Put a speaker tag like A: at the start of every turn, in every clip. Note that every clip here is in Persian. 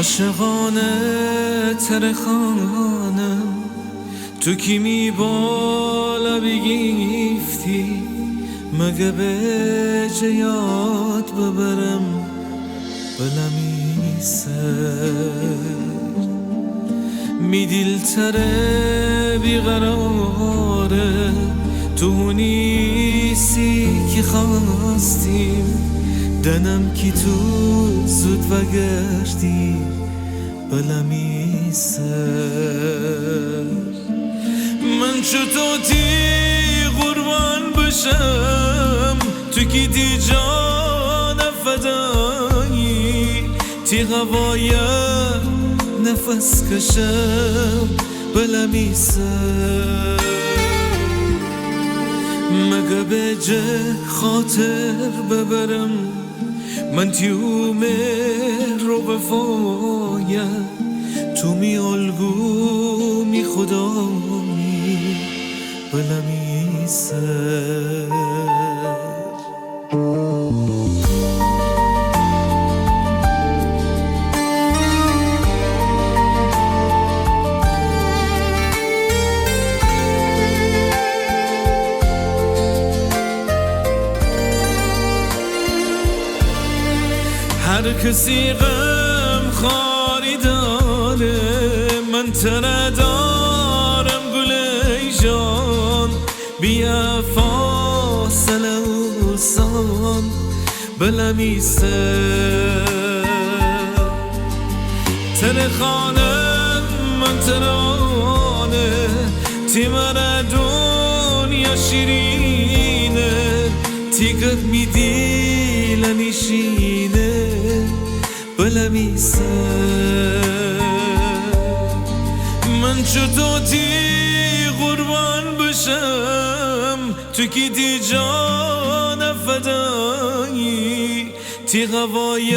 A: عاشقانه ترخانم تو کی می بالا بگیفتی مگه به جیاد ببرم بلمی سر می دلتره بیقراره تو نیستی که خواستیم دنم کی تو زود وگشتی بلمی سر من چطوری قربان بشم تو کی دی جان فدایی تی هوای نفس کشم بلمی سر مگه به جه خاطر ببرم من تیوم رو بفایم تو می الگو می خدایی بلمی سر هر کسی غم خاری داره من تنه دارم گله جان بیا فاصله و سان بلمی سر تنه خانم من ترانه تی من دنیا شیرینه تی گد می دیلنشینه بلمی سر من چطوری قربان بشم تو کی دی جان فدایی تی هوای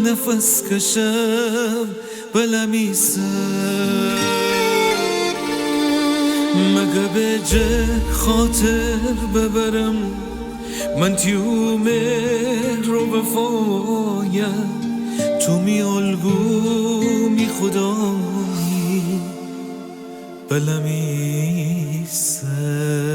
A: نفس کشم بلمی سر مگه به جه خاطر ببرم من تیوم رو بفایم تو می الگو می خدایی بلمی سر